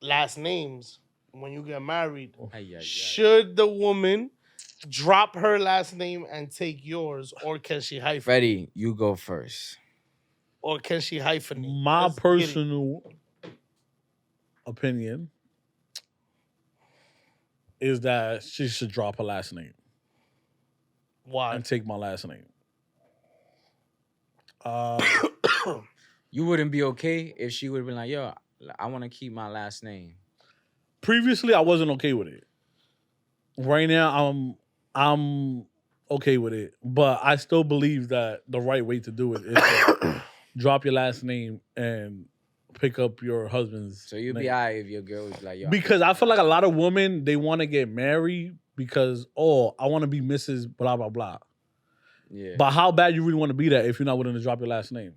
last names when you get married, Ay, ay, ay. should the woman drop her last name and take yours, or can she hyphenate? Freddie, you go first. Or can she hyphenate? My Let's get it. personal opinion is that she should drop her last name Why? and take my last name. You wouldn't be okay if she would have been like, yo, I want to keep my last name. Previously, I wasn't okay with it. Right now, I'm okay with it, but I still believe that the right way to do it is to drop your last name and pick up your husband's. So you'd be name. all right if your girl was like, yo. Because I feel like a lot of women, they want to get married because, oh, I want to be Mrs. blah, blah, blah. Yeah. But how bad you really want to be that if you're not willing to drop your last name?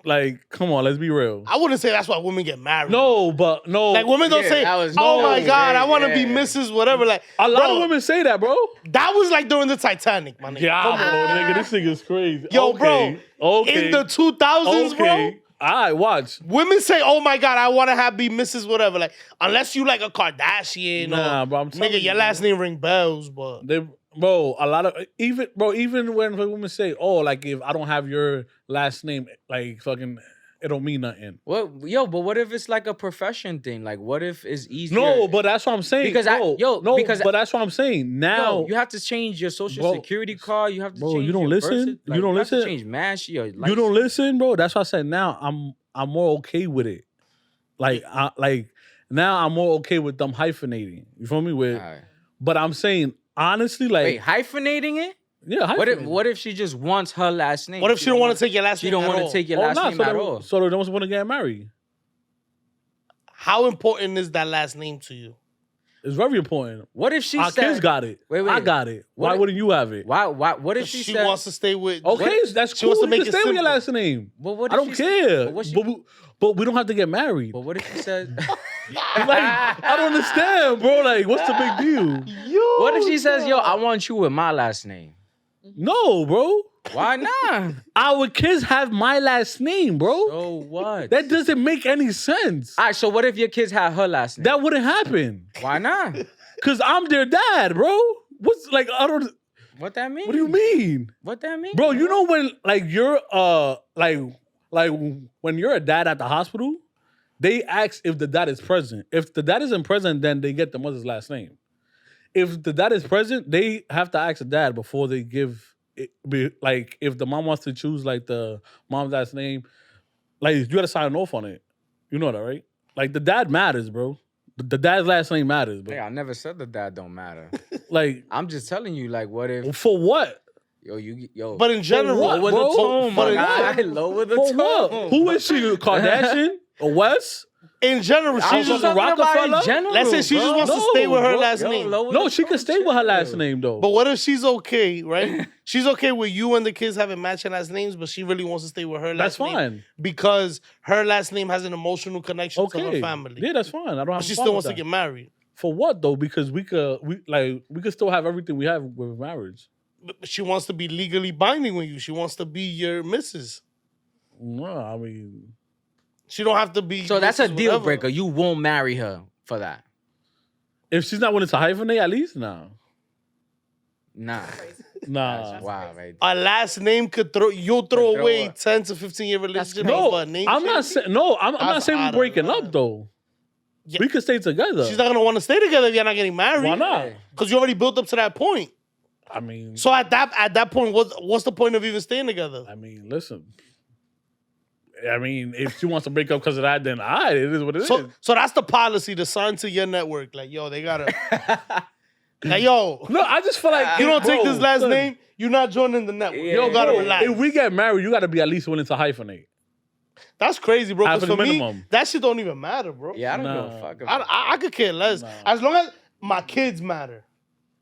Like, come on, let's be real. I wouldn't say that's why women get married. No, but no. Like women don't Yeah, say, that was- "Oh my no, God, yeah, I want to be yeah. Mrs. Whatever." Like a lot bro, of women say that, bro. That was like during the Titanic, my nigga. Yeah, Come bro, on. nigga, this nigga's crazy. Yo, okay. bro. Okay. In the 2000s, bro. Okay. All right, watch. Women say, "Oh my God, I want to be Mrs. Whatever." Like unless you like a Kardashian, Nah, or, bro, I'm telling nigga, your you, last name ring bells, but Bro, a lot of even when women say, "Oh, like if I don't have your last name, like fucking, it don't mean nothing." But what if it's like a profession thing? Like, what if it's easier? No, but that's what I'm saying. Because but that's what I'm saying. Now, you have to change your social Bro, security card. You have to bro, change you don't your listen? birth You like, don't have to listen? change mash your you don't listen, bro. That's why I said now I'm more okay with it. Like now I'm more okay with them hyphenating. You feel me? With, Alright. but I'm saying honestly, like, Wait, hyphenating it? yeah, hyphenating. What if she just wants her last name? what if she don't want to take your last She name? don't at want all? to take your last nah, name at all. So they don't want to get married. How important is that last name to you? It's very important. What if she Our said? kids got it. Wait. I got it. Why What- wouldn't you have it? Why? What if She said? wants to stay with. Okay, that's she cool. wants to You make can it stay with your simple. last name. But what I if don't she- care. but what she- But we don't have to get married. But what if she says? Like, I don't understand, bro. Like, what's the big deal? What if she says, "Yo, I want you with my last name"? No, bro. Why not? Our kids have my last name, bro. So what? That doesn't make any sense. All right. So what if your kids had her last name? That wouldn't happen. Why not? Cause I'm their dad, bro. What's like I don't What that mean? what do you mean? What that mean? Bro, you know when like you're like when you're a dad at the hospital, they ask if the dad is present. If the dad isn't present, then they get the mother's last name. If the dad is present, they have to ask the dad before they give it. Like if the mom wants to choose like the mom's last name, like you gotta sign off on it. You know that, right? Like the dad matters, bro. The dad's last name matters, bro. Yeah, I never said that don't matter. Like I'm just telling you, like, what if for what? yo? But in general, what, lower bro? the tone, For my what? guy. Lower the For tone. what? Who is she? Kardashian? Or West? in general, I'm she's She's just. a Rockefeller? general, Let's say she just bro. wants to stay with her bro. last Yo, name. lower No, the she tone, can stay with her last chill. name though. But what if she's okay, right? She's okay with you and the kids having matching last names, but she really wants to stay with her That's last name fine. because her last name has an emotional connection to Okay. her family. Yeah, that's fine. I don't have But a she problem still wants with to get that. married. For what though? Because we could still have everything we have with marriage. But she wants to be legally binding with you. She wants to be your missus. No, I mean, She don't have to be. So that's a Mrs. deal whatever. breaker. You won't marry her for that. if she's not willing to hyphenate, at least Nah. nah. Wow, right. A last name could throw you'll throw Throw away what? 10 to 15-year relationship No, for a name. I'm not change? saying. No, I'm not That's saying out we're of breaking line. up though. Yeah. We could stay together. She's not gonna want to stay together if you're not getting married. Why not? Because you already built up to that point. I mean, So at that point, what's the point of even staying together? listen. I mean, if she wants to break up because of that, then it is what it is. So that's the policy to sign to your network. Like, yo, they gotta. Like, yo, No, I just feel like you don't take bro, this last son, name, you're not joining the network. Yeah, You don't gotta bro, relax. if we get married, you got to be at least willing to hyphenate. That's crazy, bro. 'Cause At the for me, minimum. that shit don't even matter, bro. Yeah, I don't give Nah. a fuck about I could care less. As long as my kids matter.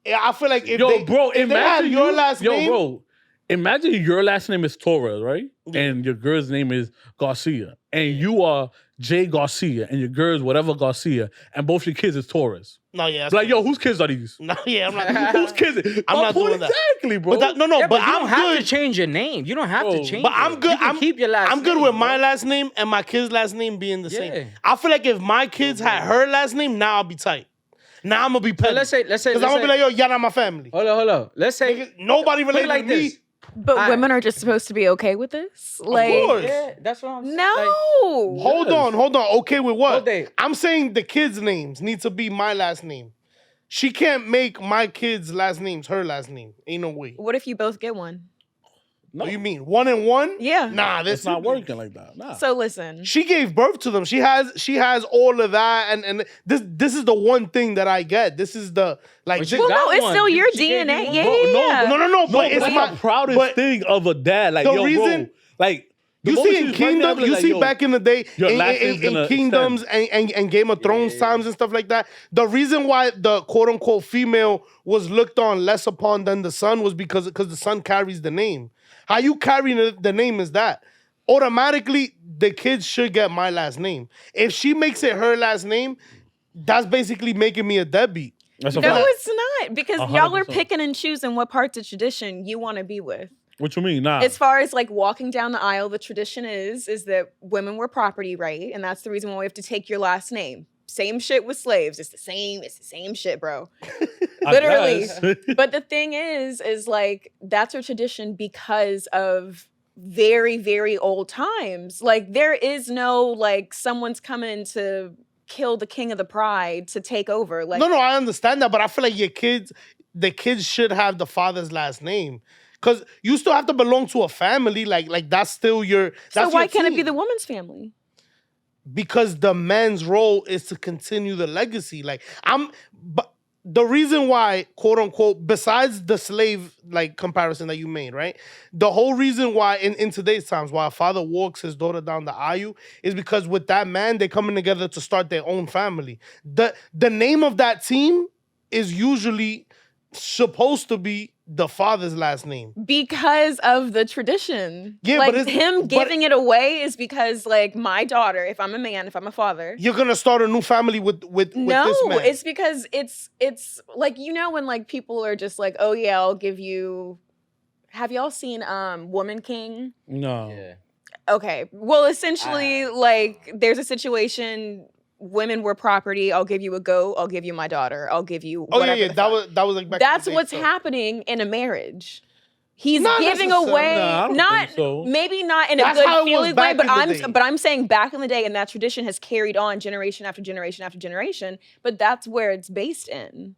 Yeah, I feel like if Yo, they, bro, if they had imagine your you, last yo, name, bro, Imagine your last name is Torres, right? Yeah. And your girl's name is Garcia. And you are Jay Garcia and your girl's whatever Garcia. And both your kids is Torres. No, yeah. It's like, yo, whose kids are these? No, yeah, I'm not. Whose kids? I'm not doing that. Exactly, bro. But that, no, Yeah, but you I'm don't have good. to change your name. You don't have Bro, to change But it. I'm good. You can keep your last I'm good name, with bro. my last name and my kid's last name being the Yeah. same. I feel like if my kids had her last name, now I'll be tight. Now I'm gonna be So petty. let's say, Because I'm gonna be like, yo, y'all not my family. hold on. Let's say, Nigga, nobody put it related like to me. this. But women are just supposed to be okay with this? Like, course. Yeah, that's what I'm saying. no. Like, Hold on. Okay with what? Hold day. I'm saying the kids' names need to be my last name. She can't make my kids' last names her last name. Ain't no way. What if you both get one? No, What do you mean? 1 and 1? Yeah. Nah, it's that's not working like that. Nah. So listen. She gave birth to them. She has all of that, and this is the one thing that I get. This is the like. But you Well, got no, it's one. still your She gave you DNA. one. Yeah, Bro, yeah. no, No, but it's that's my the proudest but thing of a dad. Like, the yo, reason- bro, like the You moment see in she's pregnant, Kingdom, I'll be you like, see yo, back in the day your last name's in gonna Kingdoms and Game of Thrones times and stuff like that. The reason why the quote unquote female was looked on less upon than the son was because the son carries the name. How you carry the name is that automatically the kids should get my last name. If she makes it her last name, that's basically making me a deadbeat. That's a No, fact. it's not. Because y'all are 100%. picking and choosing what parts of tradition you want to be with. What you mean? Nah. As far as like walking down the aisle, the tradition is that women were property, right? And that's the reason why we have to take your last name. Same shit with slaves. It's the same shit, bro. I literally. guess. But the thing is like that's a tradition because of very, very old times. Like there is no like someone's coming to kill the king of the pride to take over. Like No, I understand that, but I feel like the kids should have the father's last name. Because you still have to belong to a family. Like that's still your. That's so why your can't it be team. the woman's family? Because the man's role is to continue the legacy. But the reason why, quote unquote, besides the slave like comparison that you made, right? The whole reason why in today's times, why a father walks his daughter down the aisle is because with that man, they're coming together to start their own family. The name of that team is usually supposed to be the father's last name. Because of the tradition. Yeah, like but it's- him but- giving it away is because like my daughter, if I'm a man, if I'm a father. You're gonna start a new family with No, this man. it's because it's like when like people are just like, oh yeah, I'll give you. Have y'all seen Woman King? No. Yeah. Okay, well essentially like there's a situation. Women were property. I'll give you a goat. I'll give you my daughter. I'll give you. Oh whatever yeah. the That fuck. was like back in the That's day, what's so. happening in a marriage. He's Not giving necessarily. away, Nah, I don't not think so. maybe not in That's a how good it was feeling way, back but in the day. I'm saying back in the day, and that tradition has carried on generation after generation after generation. But that's where it's based in.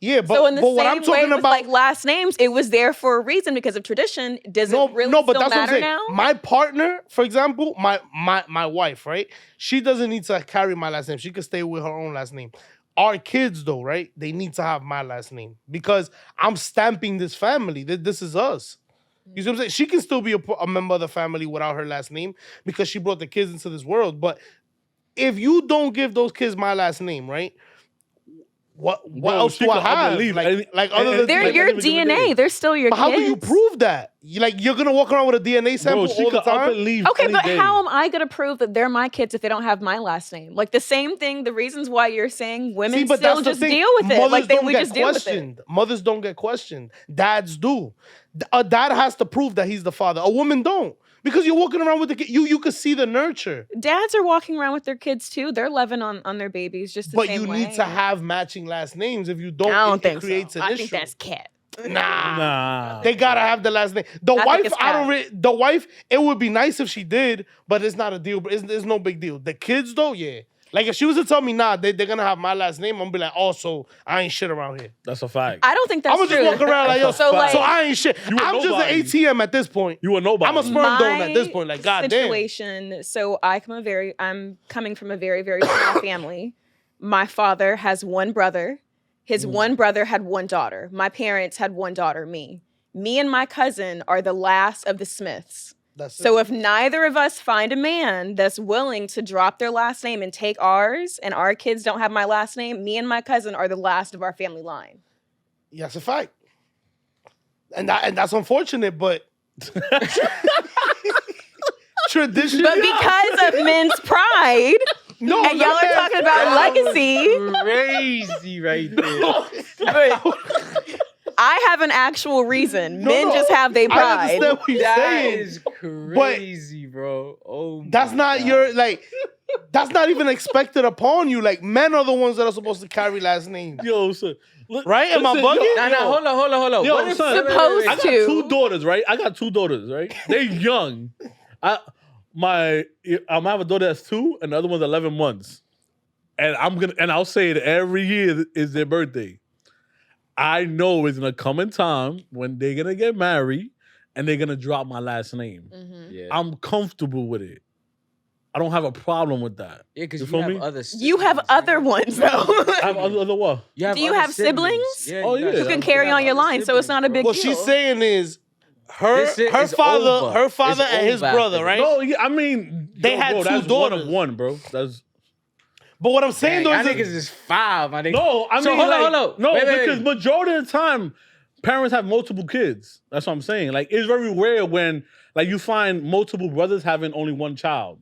Yeah, but, So in the but same what I'm way talking with about, like last names, it was there for a reason because of tradition. Does it really but still that's what I'm matter saying. now? My partner, for example, my wife, right? She doesn't need to carry my last name. She could stay with her own last name. Our kids, though, right? They need to have my last name because I'm stamping this family. This is us. You see what I'm saying? She can still be a member of the family without her last name because she brought the kids into this world. But if you don't give those kids my last name, right? What Bro, else she do I could up and have? leave Like other than They're like your any given day. DNA. They're still your but how kids. do you prove that? You're gonna walk around with a DNA sample Bro, she all the could up time? and leave. Okay, any but day. how am I going to prove that they're my kids if they don't have my last name? Like the same thing, the reasons why you're saying women but still that's the just thing. deal with it. Mothers Like they don't would get just deal with it. questioned. Mothers don't get questioned. Dads do. A dad has to prove that he's the father. A woman don't. Because you're walking around with the kid. You could see the nurture. Dads are walking around with their kids too. They're loving on their babies just the But same you way. need to have matching last names. If you don't, I don't it think creates so. an I issue. think that's cat. Nah. They gotta have the last name. The I think wife, it's I don't. Kat. The wife, it would be nice if she did, but it's not a deal. It's no big deal. The kids, though, yeah. Like if she was to tell me, nah, they're gonna have my last name, I'm gonna be like, oh, so I ain't shit around here. That's a fact. I don't think that's I'm gonna true. just walk around like, yo, That's a so, fact. I ain't shit. You a I'm just nobody. an ATM at this point. You a nobody. I'm a sperm donor at this point. Like, goddamn. Situation. So I'm coming from a very, very small family. My father has one brother. His one brother had one daughter. My parents had one daughter, me. Me and my cousin are the last of the Smiths. That's So it. if neither of us find a man that's willing to drop their last name and take ours, and our kids don't have my last name, me and my cousin are the last of our family line. Yeah, that's a fact. and that's unfortunate, but tradition. But because of men's pride, no, and y'all are talking about legacy, Crazy right there. I have an actual reason. Men no, just have their I pride. understand what you're That saying. is crazy, bro. Oh, That's my not God. your like. That's not even expected upon you. Like men are the ones that are supposed to carry last names, Yo, son. right? Am I bugging? Nah, hold on. Yo, What if- son, Supposed I got to. 2 daughters, right? They're young. I'm gonna have a daughter that's 2 and the other one's 11 months. And I'll say it every year is their birthday. I know it's gonna come in time when they're gonna get married and they're gonna drop my last name. Yeah, I'm comfortable with it. I don't have a problem with that. yeah, because You you feel have me? other. You have siblings, other nigga. ones though. I have other what? Do you other have siblings? Yeah, Oh, you yeah. You can carry on your line, so it's not a big What deal. she's saying is her This shit her is father, over. her father It's and his over brother, after right? No, yeah, I mean They had bro, 2 that's daughters. 1 of 1, bro. That's But what I'm saying Dang, though I is niggas is 5. I think. no. I So mean, hold like, on. no, Wait. because majority of the time, parents have multiple kids. That's what I'm saying. Like, it's very rare when like you find multiple brothers having only 1 child.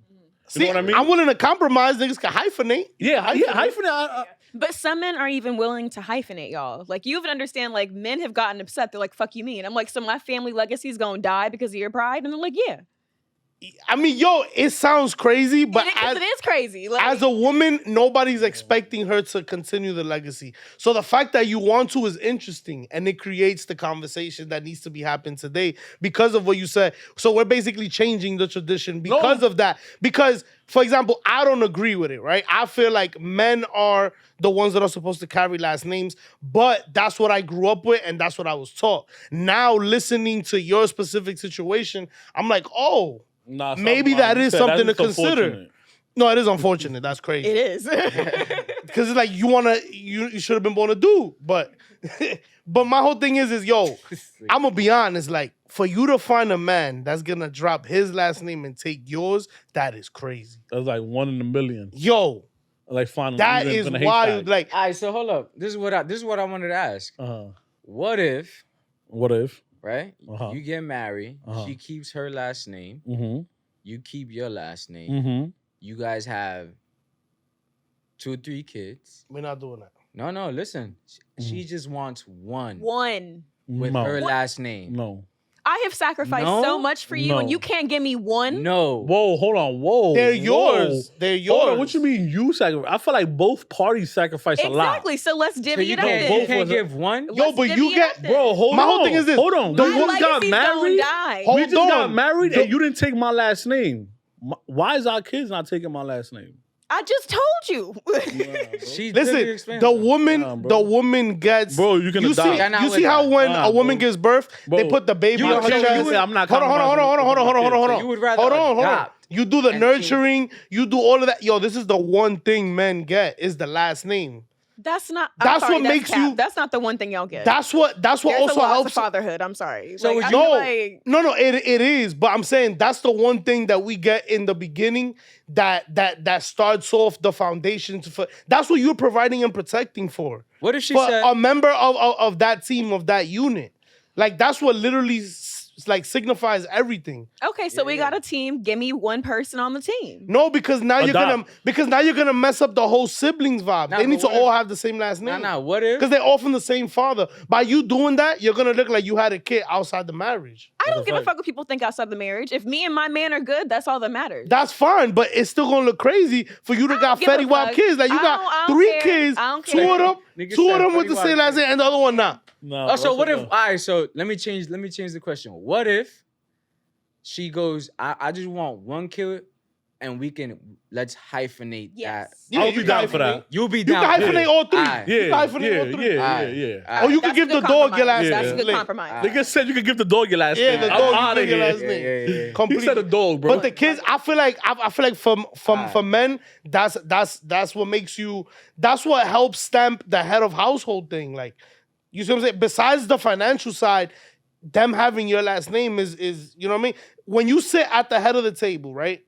You know what I mean? I'm willing to compromise. Niggas can hyphenate. Yeah, hyphenate. But some men are even willing to hyphenate, y'all. Like, you even understand, like, men have gotten upset. They're like, fuck you mean. I'm like, so my family legacy is going to die because of your pride? And they're like, yeah. I mean, yo, it sounds crazy, but It is crazy. Like, as a woman, nobody's expecting her to continue the legacy. So the fact that you want to is interesting, and it creates the conversation that needs to be happening today because of what you said. So we're basically changing the tradition because of that. Because, for example, I don't agree with it, right? I feel like men are the ones that are supposed to carry last names, but that's what I grew up with, and that's what I was taught. Now, listening to your specific situation, I'm like, oh, Nah, maybe that is something to consider. Unfortunate. no, it is unfortunate. That's crazy. it is. Because it's like you should have been born a dude. But but my whole thing is yo, I'm gonna be honest, like for you to find a man that's gonna drop his last name and take yours, that is crazy. That's like 1 in a million. Yo, Like finally, that is wild. Like All right, so hold up. This is what I wanted to ask. What if, What if? right? Uh-huh. You get married. Uh-huh. She keeps her last name. Mm-hmm. You keep your last name. Mm-hmm. You guys have 2 or 3 kids. we're not doing that. No, listen. She just wants one One. with no. her last name. No. I have sacrificed No? so much for you, and No. you can't give me one. No. Whoa, hold on. Whoa. They're whoa. yours. They're yours. Hold on, what you mean you sacrifice? I feel like both parties sacrifice a lot. Exactly. So let's So divvy you it up. can't, then. you can't give one? Yo, Let's but divvy you it get up then. Bro, hold My on. whole thing is this. Hold on. The We My just got legacy's gonna married. die. Hold We just got on. married The- and you didn't take my last name. Why is our kids not taking my last name? I just told you. She literally Listen, explained the that. woman, Nah, bro. the woman gets. Bro, you're gonna you die. see, You're not you with see how that. when Nah, a woman bro. gives birth, they Bro, put the baby you on her would- you chest. would- I'm not Hold on. So you would rather Hold on. adopt You do the and nurturing. You do all of that. Yo, this is the one thing men get is the last name. That's not. That's sorry, what makes cap. you- That's not the one thing y'all get. That's what There's also a lot helps. of fatherhood. I'm sorry. So Like, would I you- feel No, like- no, it is. But I'm saying that's the one thing that we get in the beginning that starts off the foundation for. That's what you're providing and protecting for. What if she For said, a member of that team, of that unit. Like that's what literally like signifies everything. Okay, so we got a team. Give me one person on the team. No, because now you're gonna mess up the whole siblings vibe. Nah, they need but to what all have the same last name. what if? Because they're all from the same father. By you doing that, you're gonna look like you had a kid outside the marriage. I don't That's give a right. fuck what people think outside the marriage. If me and my man are good, that's all that matters. That's fine, but it's still gonna look crazy for you to got give a Fetty Wap fuck. kids. Like you I got don't 3 care. kids, I don't 2 care. of them, Nigga 2 of said them with the Fetty same Wap last name, and the other one not. No. Oh, so what if? what's All right, so let me change the question. What if she goes, I just want one kid, and let's hyphenate Yes. that. Yeah, I'll you be down can for that. You'll be You down. can hyphenate all 3. Aight. You Yeah, can hyphenate all 3. yeah. Or you That's could give a the good dog your compromise. last That's name. a good Like, compromise. Nigga said you could give the dog your last Yeah, name. the I'm dog outta you give your here. last name. Yeah. He Complete. said a dog, bro. But the kids, I feel like for men, that's what makes you. That's what helps stamp the head of household thing. Like, you see what I'm saying? Besides the financial side, them having your last name is you know what I mean? When you sit at the head of the table, right?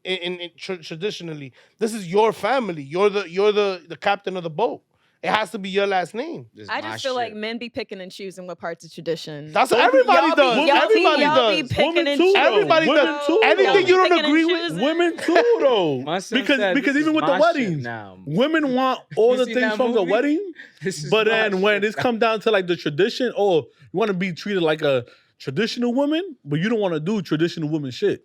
Traditionally, this is your family. You're the captain of the boat, It has to be your last name. This is I my just feel like shit. men be picking and choosing what parts of tradition. That's what everybody Y'all does. be, y'all Everybody be, y'all be does. picking Women and too, choosing. though. Everybody Women does. too, Anything though. you don't Picking and agree with. choosing. Women too, though. My son said, Because "This even is with the my shit weddings, now." women want all You the seen things that from the movie? wedding. This is But my then when shit it's come down to like the tradition, you want to be treated like a traditional woman, but you don't want to do traditional woman shit.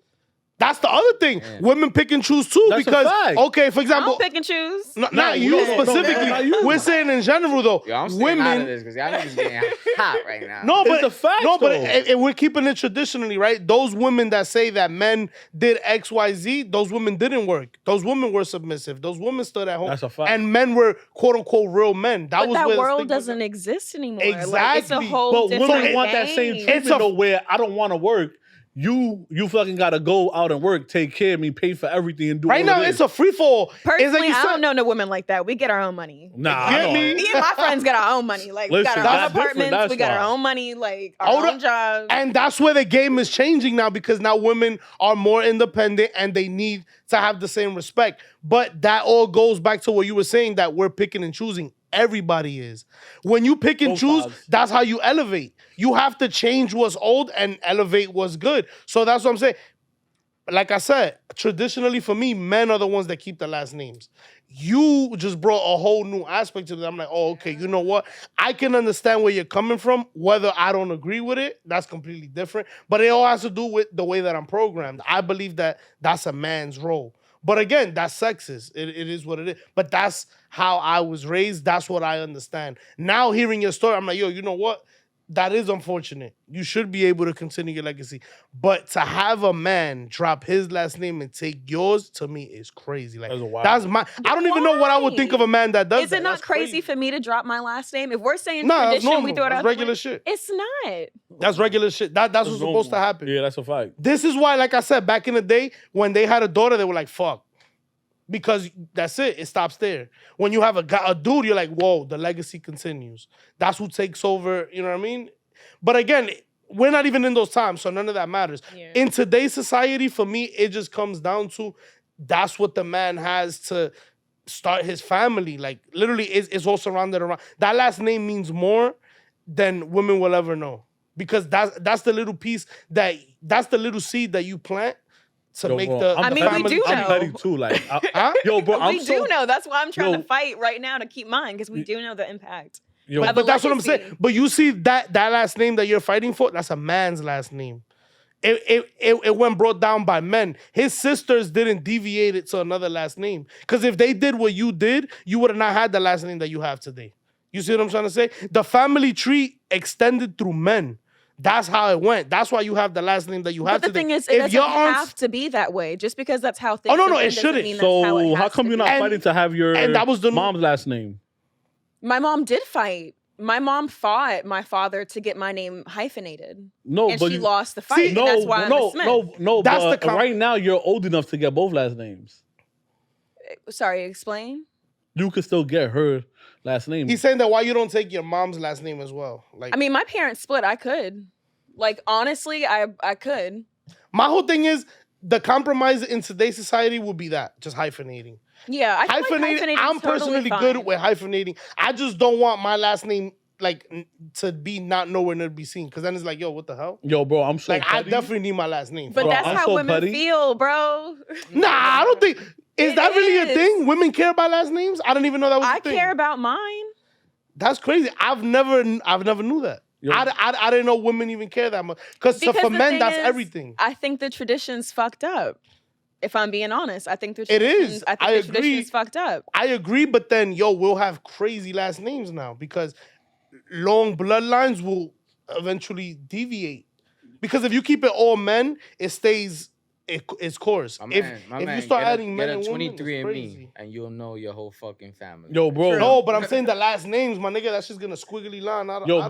That's the other thing. Yeah. Women pick and choose too That's a because fact. okay, for I example, don't pick and choose. not you no, specifically. not you. We're saying in general though. Yo, I'm staying out of women. this because y'all niggas getting hot right now. No, but It's a fact, no, but though. if we're keeping it traditionally, right? Those women that say that men did X, Y, Z, those women didn't work. Those women were submissive. Those women stood at home. That's a fact. And men were quote unquote real men. That But was that where the world stigma- doesn't exist anymore. Like, it's a Exactly. whole But different women want that same game. treatment It's a- though, where I don't want to work. You fucking gotta go out and work, take care of me, pay for everything, and do Right all now, of it's this. a free fall. Personally, you I said- don't know no women like that. We get our own money. Nah, I Get don't. me? Me and my friends get our own money. Like, we got Listen, our own that's different, apartments. that's We got why. our own money. Like, our Hold own up. jobs. And that's where the game is changing now because now women are more independent and they need to have the same respect. But that all goes back to what you were saying that we're picking and choosing. Everybody is. When you pick and Both choose, sides. that's how you elevate. You have to change what's old and elevate what's good. So that's what I'm saying. Like I said, traditionally for me, men are the ones that keep the last names. You just brought a whole new aspect to it. I'm like, oh, okay, you know what? I can understand where you're coming from. Whether I don't agree with it, that's completely different. But it all has to do with the way that I'm programmed. I believe that that's a man's role. But again, that's sexist. It is what it is. But that's how I was raised. That's what I understand. Now hearing your story, I'm like, yo, you know what? That is unfortunate. You should be able to continue your legacy. But to have a man drop his last name and take yours, to me, is crazy. Like That's wild. that's my. I don't even know what I would think of a man that does Is that. it not That's crazy for me to drop my last name? If we're saying Nah, that's tradition, normal. we throw it That's out the regular window. shit. It's not. That's regular shit. That's what's supposed to happen. Yeah, that's a fact. This is why, like I said, back in the day, when they had a daughter, they were like, fuck. Because that's it. It stops there. When you have a dude, you're like, whoa, the legacy continues. That's who takes over, you know what I mean? But again, we're not even in those times, so none of that matters. Yeah. In today's society, for me, it just comes down to that's what the man has to start his family. Like, literally, it's all surrounded around. That last name means more than women will ever know. Because that's the little piece that's the little seed that you plant to Yo, make bro, the I'm I mean, we family do tree. I'm know. petty too. Like, Huh? yo, bro, I'm We do know. That's why I'm trying Yo. to fight right now to keep mine because we do know the impact. Yo, Have But a that's what I'm legacy. saying. But you see that last name that you're fighting for, that's a man's last name. It went brought down by men. His sisters didn't deviate it to another last name. Because if they did what you did, you would have not had the last name that you have today. You see what I'm trying to say? The family tree extended through men. That's how it went. That's why you have the last name that you have But the today. thing is, it If doesn't your aunts- have to be that way. Just because that's how things Oh, no, have no, been it doesn't shouldn't. mean that's how it so how has come to you're be. not And- fighting to have your and that was the- mom's last name? My mom did fight. My mom fought my father to get my name hyphenated. No, and but she you- lost the fight. no, and that's why I'm a Smith. no. That's But the com- right now you're old enough to get both last names. Sorry, explain. You could still get her last name. He's saying that why you don't take your mom's last name as well. Like, I mean, my parents split. I could. Like, honestly, I could. my whole thing is the compromise in today's society would be that, just hyphenating. Yeah, I feel like hyphenating I'm is totally personally fine. good with hyphenating. I just don't want my last name to be not nowhere near to be seen. Because then it's like, yo, what the hell? Yo, bro, I'm so Like, I petty. definitely need my last name. But Bro, that's I'm how so women petty. feel, bro. Nah, I don't think. Is It that really a is. thing? Women care about last names? I didn't even know that was a I thing. care about mine. That's crazy. I've never knew that. Yo. I didn't know women even care that much. Because Because for the men, thing that's is, everything. I think the tradition's fucked up. If I'm being honest, I think the It is. tradition's, I think I the agree. tradition's fucked up. I agree, but then, yo, we'll have crazy last names now because long bloodlines will eventually deviate. Because if you keep it all men, it stays its course. My If man, you start get adding men a and women, 23 it's and crazy. me, and you'll know your whole fucking family. Yo, bro. No, but I'm saying the last names, my nigga, that's just gonna squiggly line out. Yo, out of